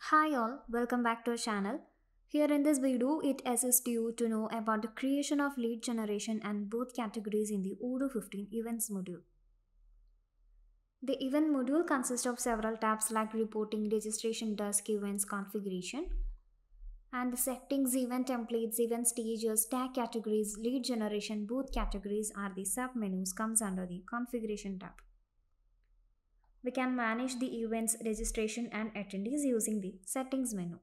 Hi all, welcome back to our channel. Here in this video, it assists you to know about the creation of lead generation and both categories in the Odoo 15 events module. The event module consists of several tabs like reporting, registration, desk, events, configuration, and the settings, event templates, event stages, tag categories, lead generation, both categories are the sub-menus comes under the configuration tab. We can manage the events, registration and attendees using the settings menu.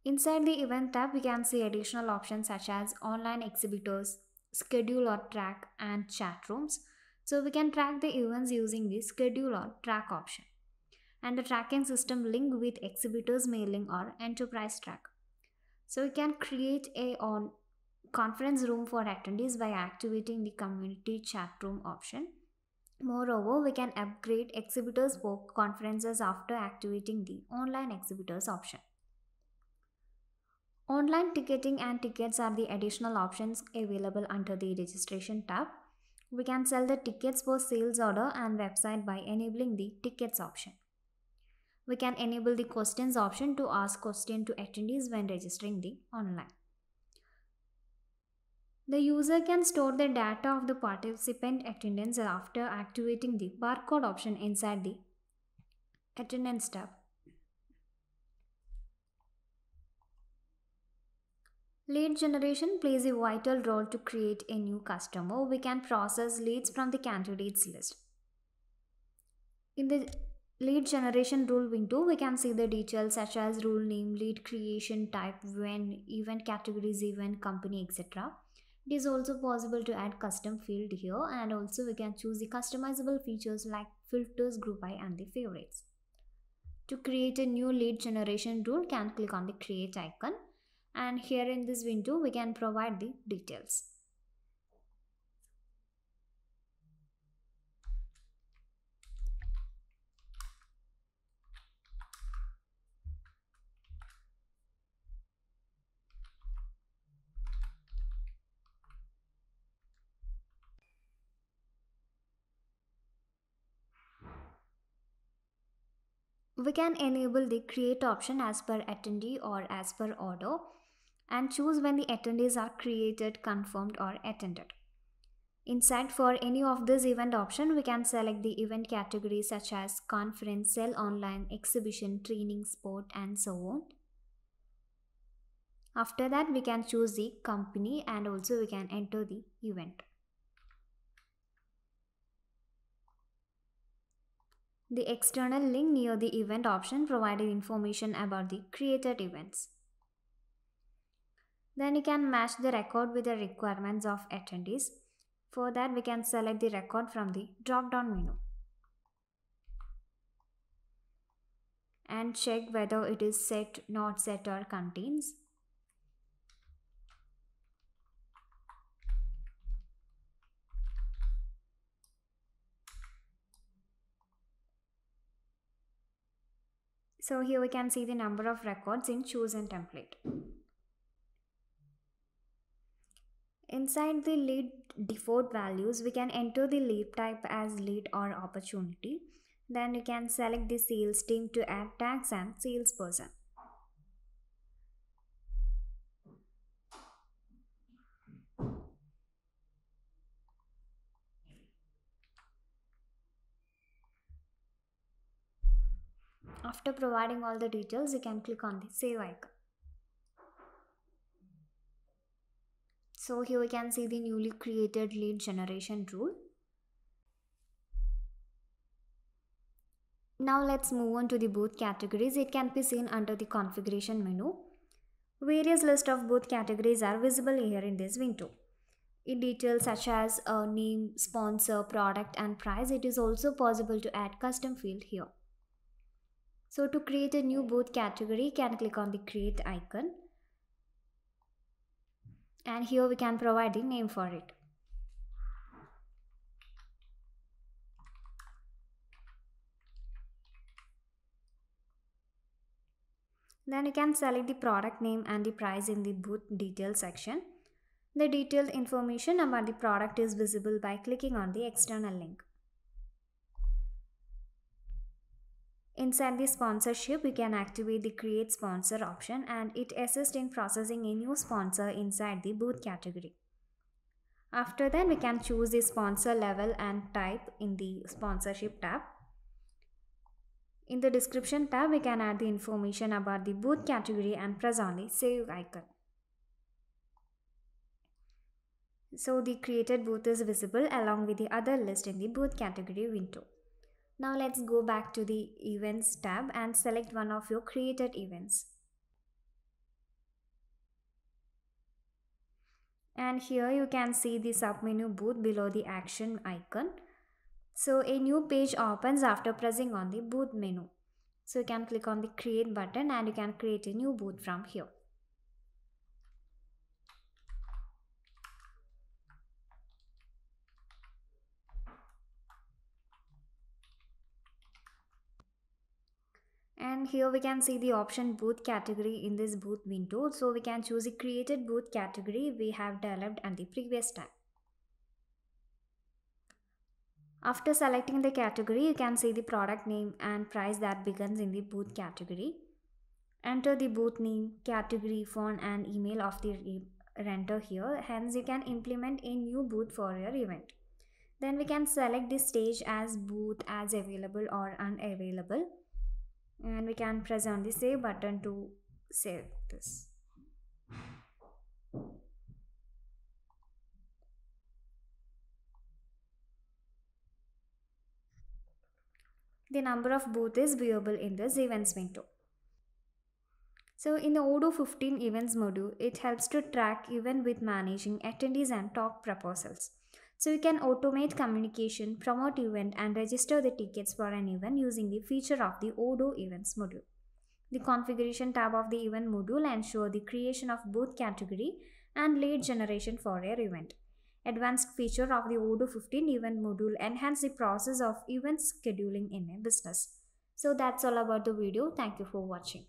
Inside the event tab, we can see additional options such as online exhibitors, schedule or track, and chat rooms. So we can track the events using the schedule or track option. And the tracking system link with exhibitors mailing or enterprise track. So we can create a on conference room for attendees by activating the community chat room option. Moreover, we can upgrade exhibitors for conferences after activating the online exhibitors option. Online ticketing and tickets are the additional options available under the registration tab. We can sell the tickets for sales order and website by enabling the tickets option. We can enable the questions option to ask question to attendees when registering the online. The user can store the data of the participant attendance after activating the barcode option inside the attendance tab. Lead generation plays a vital role to create a new customer. We can process leads from the candidates list. In the lead generation rule window, we can see the details such as rule name, lead creation type, when, event categories, event company, etc. It is also possible to add custom field here, and also we can choose the customizable features like filters, group by, and the favorites. To create a new lead generation rule, can click on the create icon. And here in this window we can provide the details. We can enable the create option as per attendee or as per order and choose when the attendees are created, confirmed or attended. Inside, for any of this event option, we can select the event categories such as conference, sell online, exhibition, training, sport and so on. After that, we can choose the company and also we can enter the event. The external link near the event option provided information about the created events. Then you can match the record with the requirements of attendees. For that, we can select the record from the drop-down menu and check whether it is set, not set or contains. So here we can see the number of records in chosen template. Inside the lead default values, we can enter the lead type as lead or opportunity. Then you can select the sales team to add tags and salesperson. After providing all the details, you can click on the save icon. So here we can see the newly created lead generation rule. Now let's move on to the booth categories. It can be seen under the configuration menu. Various lists of booth categories are visible here in this window. In details such as name, sponsor, product and price, it is also possible to add custom field here. So to create a new booth category, can click on the create icon. And here we can provide the name for it. Then you can select the product name and the price in the booth details section. The detailed information about the product is visible by clicking on the external link. Inside the sponsorship, we can activate the create sponsor option and it assists in processing a new sponsor inside the booth category. After that, we can choose the sponsor level and type in the sponsorship tab. In the description tab, we can add the information about the booth category and press on the save icon. So the created booth is visible along with the other list in the booth category window. Now let's go back to the events tab and select one of your created events. And here you can see the submenu booth below the action icon. So a new page opens after pressing on the booth menu. So you can click on the create button and you can create a new booth from here. And here we can see the option booth category in this booth window. So we can choose the created booth category we have developed at the previous time. After selecting the category, you can see the product name and price that begins in the booth category. Enter the booth name, category, phone and email of the renter here. Hence, you can implement a new booth for your event. Then we can select the stage as booth as available or unavailable. And we can press on the save button to save this. The number of booths is viewable in this events window. So in the Odoo 15 events module, it helps to track event with managing attendees and talk proposals. So you can automate communication, promote event and register the tickets for an event using the feature of the Odoo events module. The configuration tab of the event module ensure the creation of booth category and lead generation for your event. Advanced feature of the Odoo 15 event module enhance the process of event scheduling in a business. So that's all about the video. Thank you for watching.